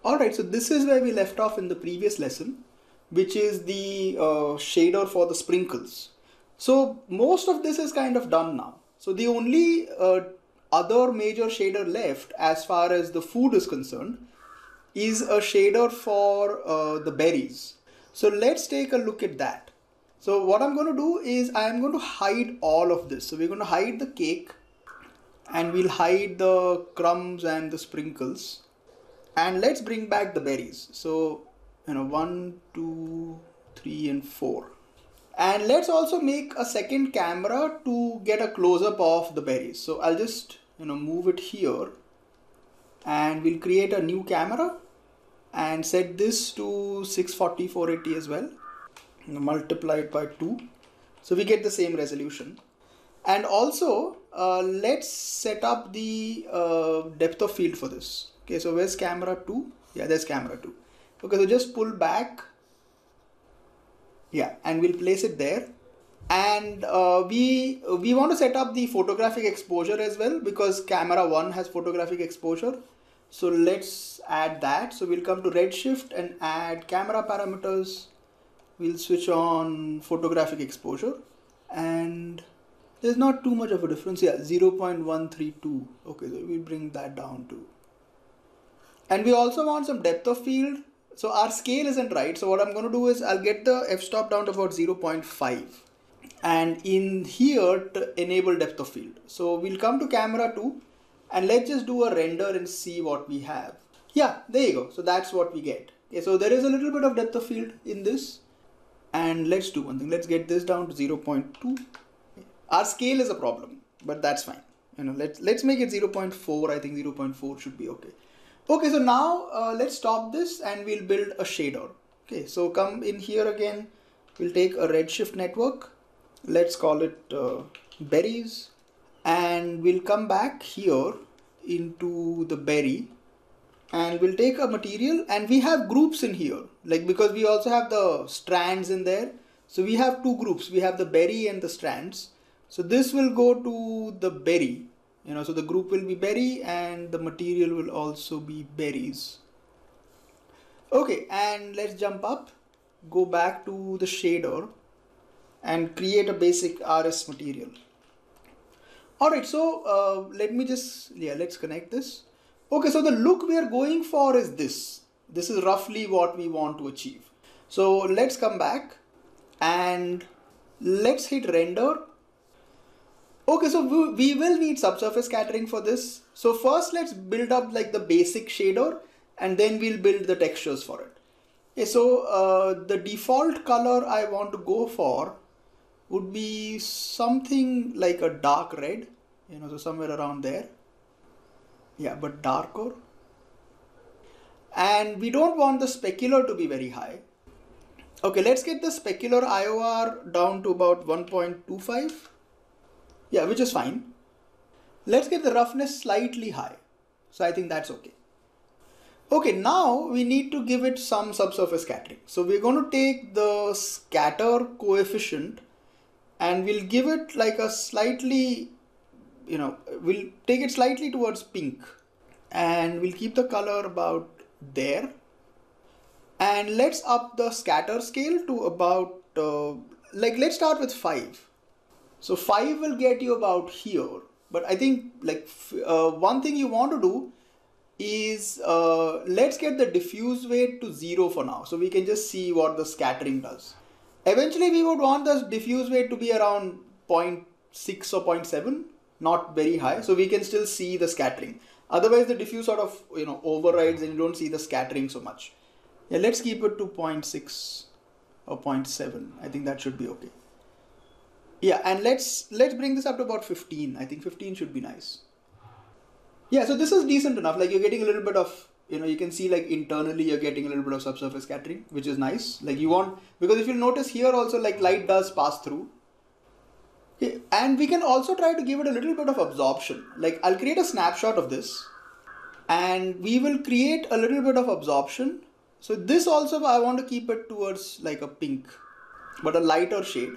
Alright, so this is where we left off in the previous lesson, which is the shader for the sprinkles. So most of this is kind of done now. So the only other major shader left as far as the food is concerned is a shader for the berries. So let's take a look at that. So what I'm going to do is I'm going to hide all of this. So we're going to hide the cake and we'll hide the crumbs and the sprinkles. And let's bring back the berries. So, 1, 2, 3, and 4. And let's also make a second camera to get a close-up of the berries. So I'll just, move it here and we'll create a new camera and set this to 640, 480 as well. Multiply it by 2. So we get the same resolution. And also, let's set up the depth of field for this. Okay, so where's camera 2? Yeah, there's camera 2. Okay, so just pull back. Yeah, and we'll place it there. And we want to set up the photographic exposure as well because camera 1 has photographic exposure. So let's add that. So we'll come to redshift and add camera parameters. We'll switch on photographic exposure and there's not too much of a difference. Yeah, 0.132. Okay, so we'll bring that down too. And we also want some depth of field. So our scale isn't right. So what I'm going to do is I'll get the f-stop down to about 0.5 and in here to enable depth of field. So we'll come to camera 2 and let's just do a render and see what we have. Yeah, there you go. So that's what we get. Okay, so there is a little bit of depth of field in this. And let's do one thing. Let's get this down to 0.2. Our scale is a problem, but that's fine. Let's make it 0.4. I think 0.4 should be okay. Okay, so now let's stop this and we'll build a shader. Okay, so come in here again. We'll take a redshift network. Let's call it berries. And we'll come back here into the berry. And we'll take a material and we have groups in here. Like because we also have the strands in there. So we have two groups. We have the berry and the strands. So this will go to the berry. So the group will be berry and the material will also be berries. Okay, and let's jump up, go back to the shader and create a basic RS material. Alright, so let's connect this. Okay, so the look we are going for is this. This is roughly what we want to achieve. So let's come back and let's hit render. Okay, so we will need subsurface scattering for this. So first let's build up like the basic shader and then we'll build the textures for it. Okay, so the default color I want to go for would be something like a dark red, so somewhere around there. Yeah, but darker. And we don't want the specular to be very high. Okay, let's get the specular IOR down to about 1.25. Yeah, which is fine. Let's get the roughness slightly high. So I think that's okay. Okay, now we need to give it some subsurface scattering. So we're going to take the scatter coefficient and we'll give it like a slightly, we'll take it slightly towards pink and we'll keep the color about there. And let's up the scatter scale to about, let's start with 5. So 5 will get you about here, but I think one thing you want to do is let's get the diffuse weight to 0 for now. So we can just see what the scattering does. Eventually we would want the diffuse weight to be around 0.6 or 0.7, not very high. So we can still see the scattering. Otherwise the diffuse sort of, overrides and you don't see the scattering so much. Yeah, let's keep it to 0.6 or 0.7. I think that should be okay. Yeah, and let's bring this up to about 15. I think 15 should be nice. Yeah, so this is decent enough. Like you're getting a little bit of, you can see like internally you're getting a little bit of subsurface scattering, which is nice. Like you want, because if you'll notice here also like light does pass through. Okay, and we can also try to give it a little bit of absorption. Like I'll create a snapshot of this and we will create a little bit of absorption. So this also I want to keep it towards like a pink, but a lighter shade.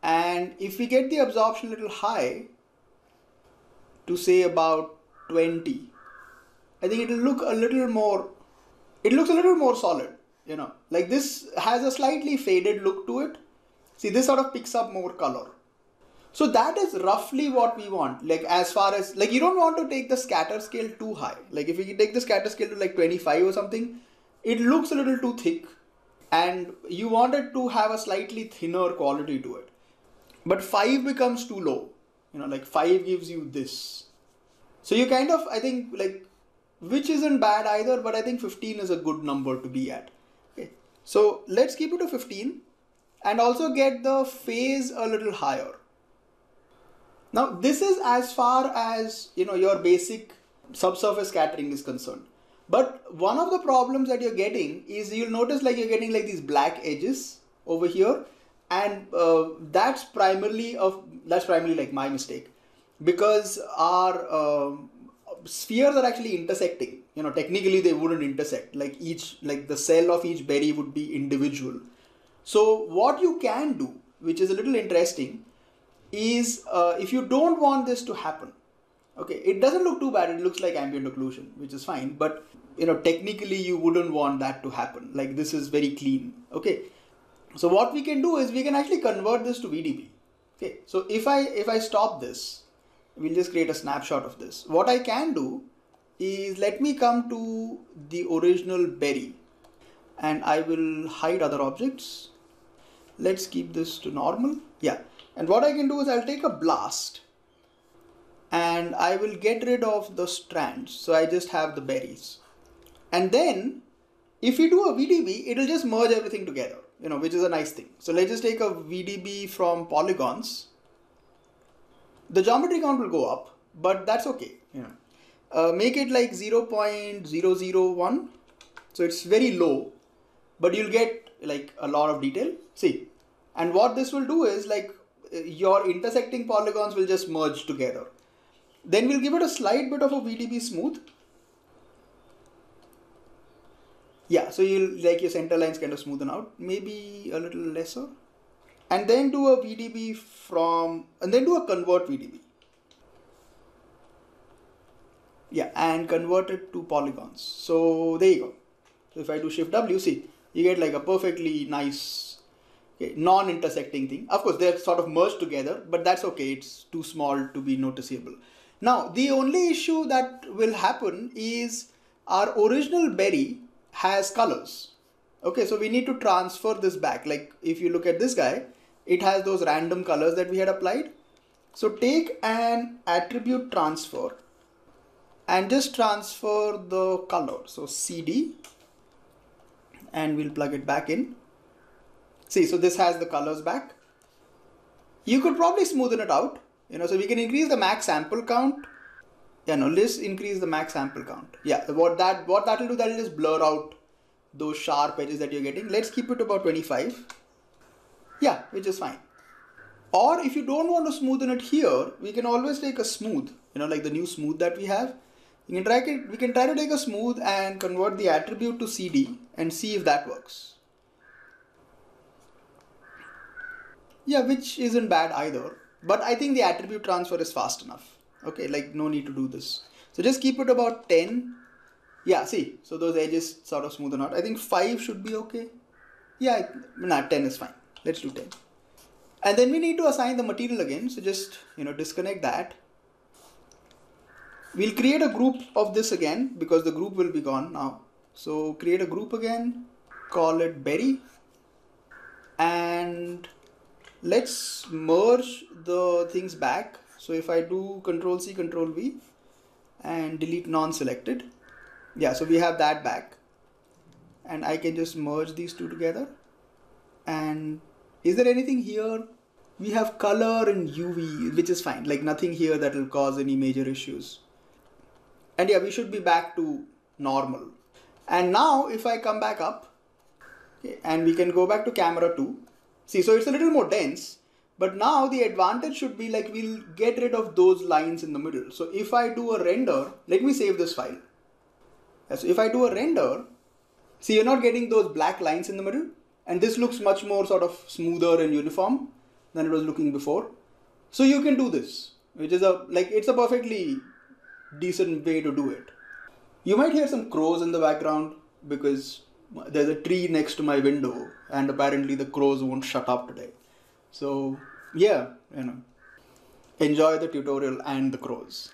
And if we get the absorption a little high, to say about 20, I think it will look a little more it looks a little more solid, you know, like this has a slightly faded look to it. See, this sort of picks up more color. So that is roughly what we want. Like as far as, like you don't want to take the scatter scale too high. Like if you take the scatter scale to like 25 or something, it looks a little too thick and you want it to have a slightly thinner quality to it. But 5 becomes too low. You know, like 5 gives you this. So you kind of, I think, like, which isn't bad either, but I think 15 is a good number to be at. Okay. So let's keep it to 15 and also get the phase a little higher. Now this is as far as, you know, your basic subsurface scattering is concerned. But one of the problems that you're getting is you'll notice like you're getting like these black edges over here, and that's primarily like my mistake, because our spheres are actually intersecting. You know, technically they wouldn't intersect. Like the cell of each berry would be individual. So what you can do, which is a little interesting, is if you don't want this to happen, okay, it doesn't look too bad, it looks like ambient occlusion, which is fine, but you know, technically you wouldn't want that to happen. Like this is very clean. Okay, so what we can do is we can actually convert this to VDB. Okay, so if I stop this, we'll just create a snapshot of this. What I can do is, let me come to the original berry and I will hide other objects. Let's keep this to normal. Yeah. And what I can do is I'll take a blast and I will get rid of the strands. So I just have the berries. And then if we do a VDB, it'll just merge everything together, you know, which is a nice thing. So let's just take a VDB from polygons. The geometry count will go up, but that's okay. You know, make it like 0.001. So it's very low, but you'll get like a lot of detail. See, and what this will do is like your intersecting polygons will just merge together. Then we'll give it a slight bit of a VDB smooth. Yeah, so you'll like your center lines kind of smoothen out, maybe a little lesser. And then do a VDB and then do a convert VDB. Yeah, and convert it to polygons. So there you go. So if I do Shift W, see, you get like a perfectly nice, okay, non-intersecting thing. Of course, they're sort of merged together, but that's okay. It's too small to be noticeable. Now, the only issue that will happen is our original berry has colors. Okay, so we need to transfer this back. Like if you look at this guy, it has those random colors that we had applied. So take an attribute transfer and just transfer the color. So CD, and we'll plug it back in. See, so this has the colors back. You could probably smoothen it out, you know, so we can increase the max sample count. Yeah, no, let's increase the max sample count. Yeah, what that will do, that will just blur out those sharp edges that you're getting. Let's keep it about 25. Yeah, which is fine. Or if you don't want to smoothen it here, we can always take a smooth, you know, like the new smooth that we have. We can try to take a smooth and convert the attribute to CD and see if that works. Yeah, which isn't bad either, but I think the attribute transfer is fast enough. Okay, like no need to do this. So just keep it about 10. Yeah, see, so those edges sort of smoothen out. I think 5 should be okay. Yeah, 10 is fine. Let's do 10. And then we need to assign the material again. So just, you know, disconnect that. We'll create a group of this again because the group will be gone now. So create a group again, call it berry, and let's merge the things back. So if I do Control C, Control V and delete non-selected. Yeah, so we have that back and I can just merge these two together. And is there anything here? We have color and UV, which is fine. Like nothing here that will cause any major issues. And yeah, we should be back to normal. And now if I come back up, okay, and we can go back to camera 2. See, so it's a little more dense, but now the advantage should be like we'll get rid of those lines in the middle. So if I do a render, let me save this file. So if I do a render, see, you're not getting those black lines in the middle, and this looks much more sort of smoother and uniform than it was looking before. So you can do this, which is it's a perfectly decent way to do it. You might hear some crows in the background because there's a tree next to my window and apparently the crows won't shut up today. So yeah, enjoy the tutorial and the crows.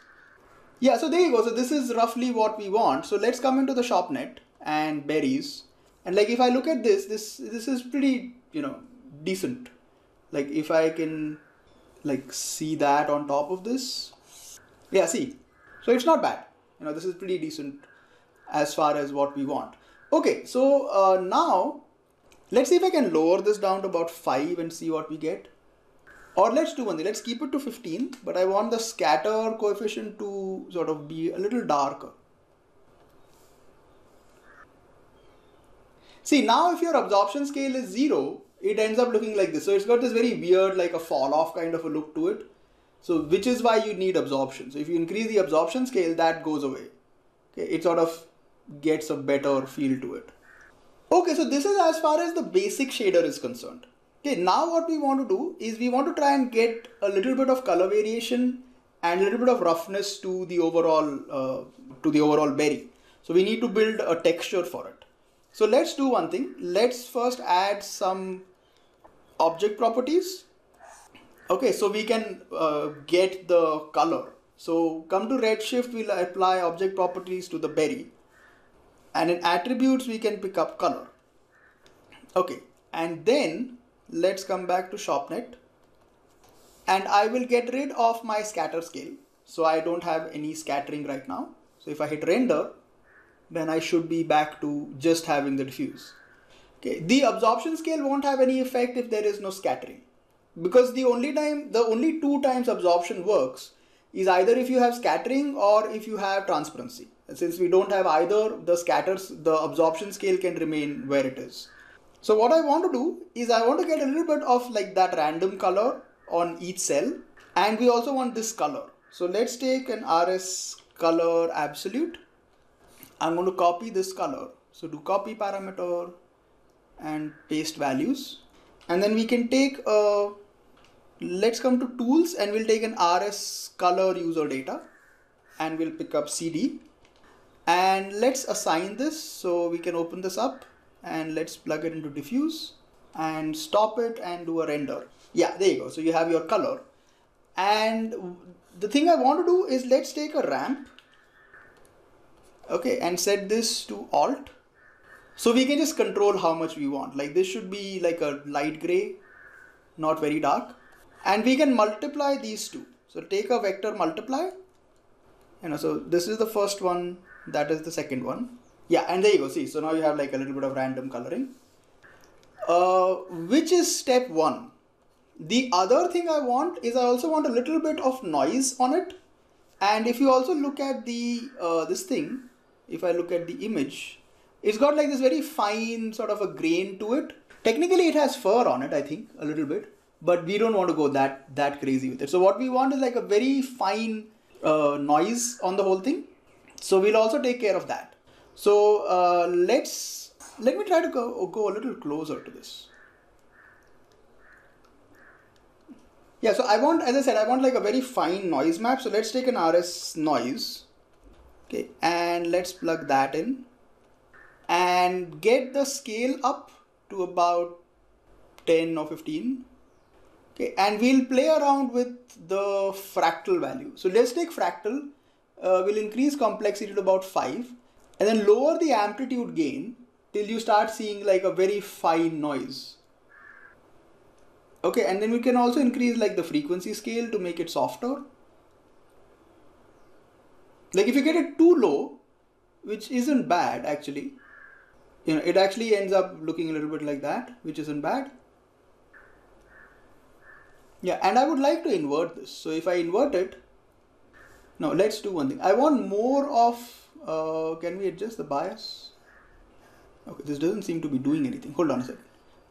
Yeah, so there you go. So this is roughly what we want. So let's come into the shopnet and berries. And like if I look at this is pretty, decent. Like if I can like see that on top of this. Yeah, see. So it's not bad. This is pretty decent as far as what we want. Okay, so now let's see if I can lower this down to about 5 and see what we get. Or let's do one thing, let's keep it to 15, but I want the scatter coefficient to sort of be a little darker. See, now if your absorption scale is 0, it ends up looking like this. So it's got this very weird, like a fall off kind of a look to it. So which is why you need absorption. So if you increase the absorption scale, that goes away. Okay, it sort of gets a better feel to it. Okay, so this is as far as the basic shader is concerned. Okay, now what we want to do is we want to try and get a little bit of color variation and a little bit of roughness to the overall berry. So we need to build a texture for it. So let's do one thing. Let's first add some object properties. Okay, so we can get the color. So come to redshift, we'll apply object properties to the berry. And in attributes, we can pick up color. Okay, and then let's come back to shopnet. And I will get rid of my scatter scale. So I don't have any scattering right now. So if I hit render, then I should be back to just having the diffuse. Okay, the absorption scale won't have any effect if there is no scattering. Because the only 2 times absorption works is either if you have scattering or if you have transparency. Since we don't have either, the absorption scale can remain where it is. So what I want to do is I want to get a little bit of like that random color on each cell, and we also want this color. So let's take an RS color absolute. I'm going to copy this color. So do copy parameter and paste values. And then we can take let's come to tools and we'll take an RS color user data and we'll pick up CD. And let's assign this, so we can open this up and let's plug it into diffuse and stop it and do a render. Yeah, there you go. So you have your color. And the thing I want to do is let's take a ramp. Okay, and set this to alt. So we can just control how much we want. Like this should be like a light gray, not very dark. And we can multiply these two. So take a vector multiply. So this is the first one, that is the second one. Yeah, and there you go. See, so now you have like a little bit of random coloring. Which is step 1. The other thing I want is I also want a little bit of noise on it. And if you also look at the this thing, if I look at the image, it's got like this very fine sort of a grain to it. Technically it has fur on it, I think, a little bit, but we don't want to go that crazy with it. So what we want is like a very fine noise on the whole thing. So we'll also take care of that. So let me try to go a little closer to this. Yeah, so I want, as I said, I want like a very fine noise map. So let's take an RS noise. Okay, and let's plug that in and get the scale up to about 10 or 15. Okay, and we'll play around with the fractal value. So let's take fractal, we'll increase complexity to about 5 and then lower the amplitude gain till you start seeing like a very fine noise. Okay, and then we can also increase like the frequency scale to make it softer. Like if you get it too low, which isn't bad actually, it actually ends up looking a little bit like that, which isn't bad. Yeah, and I would like to invert this. So if I invert it, no, let's do one thing. I want more of, can we adjust the bias? Okay, this doesn't seem to be doing anything. Hold on a second.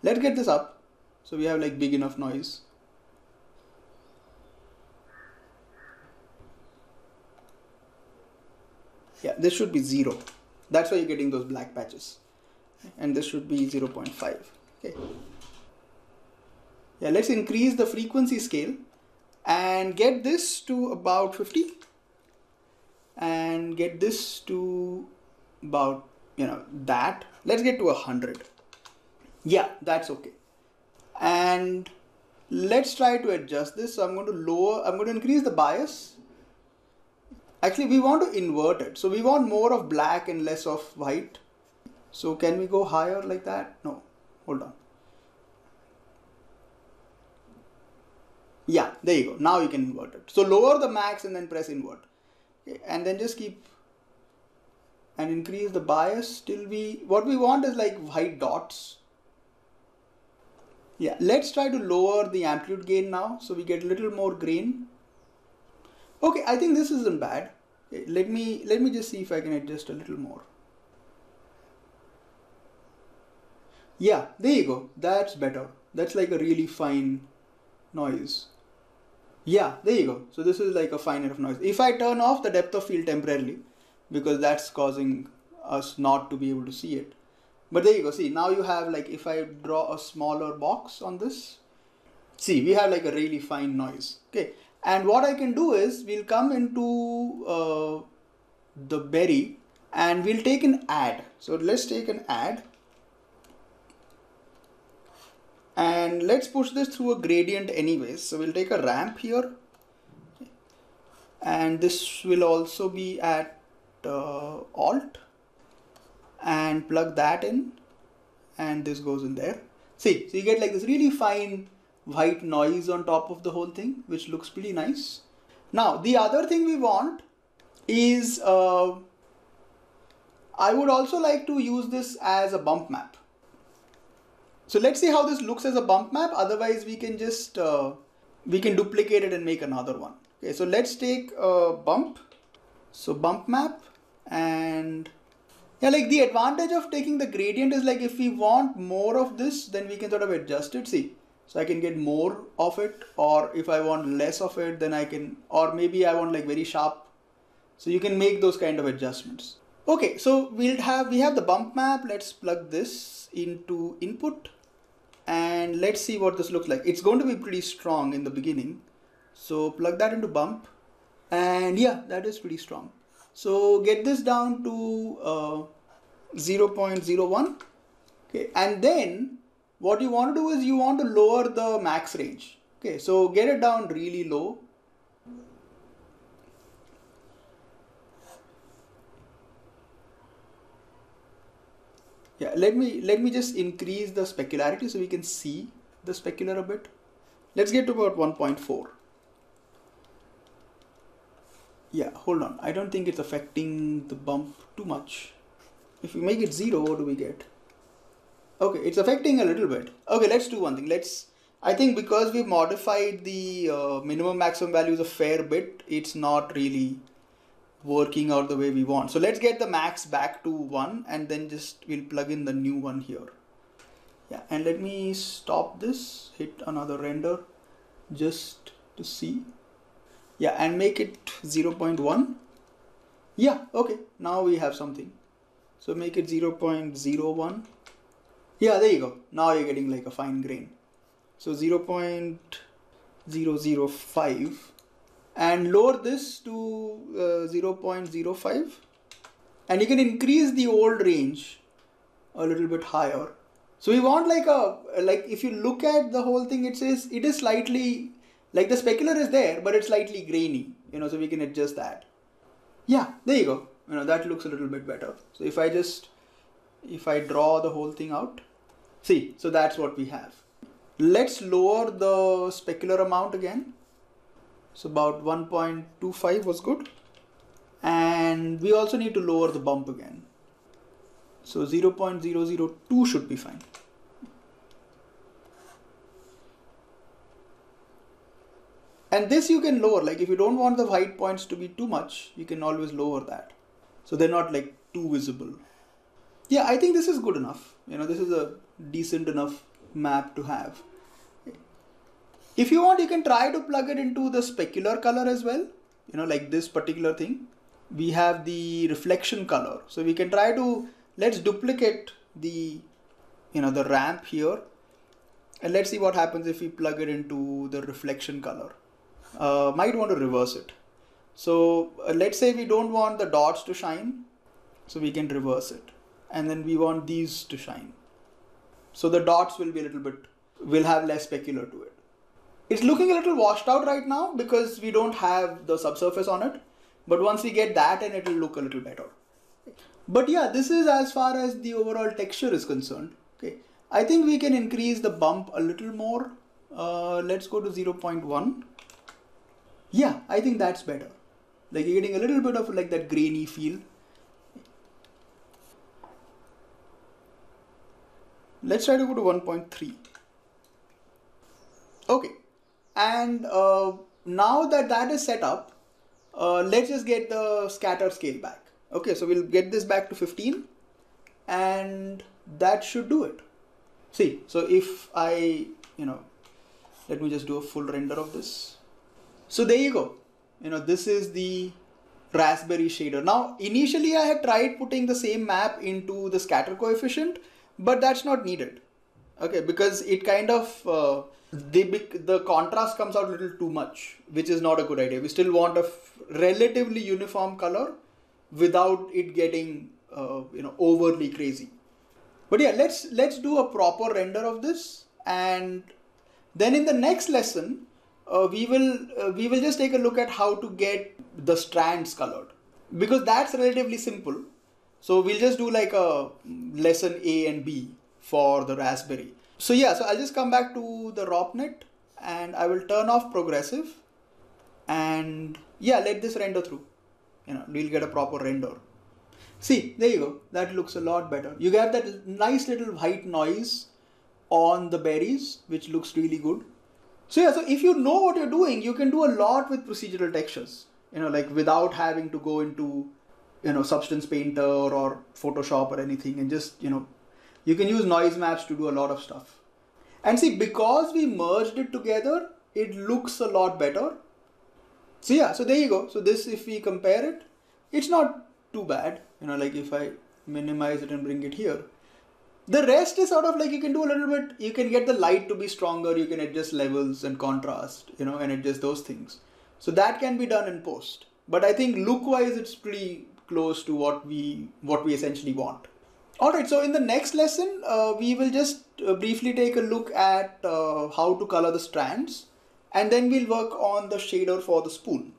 Let's get this up. So we have like big enough noise. Yeah, this should be 0. That's why you're getting those black patches. And this should be 0.5. Okay. Yeah, let's increase the frequency scale and get this to about 50 and get this to about that. Let's get to 100. Yeah, that's okay. And let's try to adjust this. So I'm going to increase the bias. Actually, we want to invert it. So we want more of black and less of white. So can we go higher like that? No, hold on. Yeah, there you go. Now you can invert it. So lower the max and then press invert. Okay, and then just keep and increase the bias till what we want is like white dots. Yeah, let's try to lower the amplitude gain now so we get a little more grain. Okay, I think this isn't bad. Okay, let me just see if I can adjust a little more. Yeah, there you go. That's better. That's like a really fine noise. Yeah, there you go. So this is like a fine enough noise. If I turn off the depth of field temporarily, because that's causing us not to be able to see it. But there you go. See, now you have like, if I draw a smaller box on this, see, we have like a really fine noise. Okay. And what I can do is we'll come into the berry and we'll take an add. So let's take an add. And let's push this through a gradient anyways. So we'll take a ramp here. And this will also be at Alt. And plug that in. And this goes in there. See, so you get like this really fine white noise on top of the whole thing, which looks pretty nice. Now, the other thing we want is, I would also like to use this as a bump map. So let's see how this looks as a bump map. Otherwise, we can just, we can duplicate it and make another one. Okay, so let's take a bump. So bump map, and yeah, like the advantage of taking the gradient is like if we want more of this, then we can sort of adjust it. See, so I can get more of it, or if I want less of it, then I can, or maybe I want like very sharp. So you can make those kind of adjustments. Okay, so we have the bump map. Let's plug this into input. And let's see what this looks like. It's going to be pretty strong in the beginning. So plug that into bump. And yeah, that is pretty strong. So get this down to 0.01. Okay, and then what you want to do is you want to lower the max range. Okay, so get it down really low. Yeah, let me just increase the specularity so we can see the specular a bit. Let's get to about 1.4. Yeah, hold on. I don't think it's affecting the bump too much. If we make it 0, what do we get? Okay, it's affecting a little bit. Okay, let's do one thing. I think because we've modified the minimum maximum values a fair bit, it's not really working out the way we want. So let's get the max back to 1 and then we'll plug in the new one here. Yeah, and let me stop this, hit another render just to see. Yeah, and make it 0.1. Yeah, okay, now we have something. So make it 0.01. Yeah, there you go. Now you're getting like a fine grain. So 0.005. And lower this to 0.05, and you can increase the old range a little bit higher. So we want like if you look at the whole thing, it says it is slightly, like the specular is there, but it's slightly grainy, so we can adjust that. Yeah, there you go. That looks a little bit better. So if I draw the whole thing out, see, so that's what we have. Let's lower the specular amount again. So about 1.25 was good. And we also need to lower the bump again. So 0.002 should be fine. And this you can lower, like if you don't want the white points to be too much, you can always lower that. So they're not like too visible. Yeah, I think this is good enough. This is a decent enough map to have. If you want, you can try to plug it into the specular color as well. Like this particular thing. We have the reflection color. So we can try to, let's duplicate the, the ramp here. And let's see what happens if we plug it into the reflection color. Might want to reverse it. So let's say we don't want the dots to shine. So we can reverse it. and then we want these to shine. So the dots will be a little bit, will have less specular to it. It's looking a little washed out right now because we don't have the subsurface on it. But once we get that in, it will look a little better. But yeah, this is as far as the overall texture is concerned. Okay, I think we can increase the bump a little more. Let's go to 0.1. Yeah, I think that's better. Like you're getting a little bit of like that grainy feel. Let's try to go to 1.3. Okay, and now that that is set up, let's just get the scatter scale back. Okay, so we'll get this back to 15 and that should do it. See, so if I, let me just do a full render of this. So there you go. This is the raspberry shader. Now, initially I had tried putting the same map into the scatter coefficient, but that's not needed. Okay, because it kind of, the contrast comes out a little too much, which is not a good idea. We still want a relatively uniform color without it getting, overly crazy. But yeah, let's do a proper render of this, and then in the next lesson, we will just take a look at how to get the strands colored, because that's relatively simple. So we'll just do like a lesson A and B for the raspberry. So yeah, so I'll just come back to the ROPNet and I will turn off progressive and yeah, let this render through. We'll get a proper render. See, there you go. That looks a lot better. You get that nice little white noise on the berries, which looks really good. So yeah, so if you know what you're doing, you can do a lot with procedural textures, like without having to go into, Substance Painter or Photoshop or anything, and just, you can use noise maps to do a lot of stuff. And see, because we merged it together, it looks a lot better. So yeah, so there you go. So this, if we compare it, it's not too bad. Like if I minimize it and bring it here. The rest is sort of like you can do a little bit, you can get the light to be stronger, you can adjust levels and contrast, and adjust those things. So that can be done in post. But I think look-wise, it's pretty close to what we essentially want. Alright, so in the next lesson, we will just briefly take a look at how to color the strands, and then we'll work on the shader for the spoon.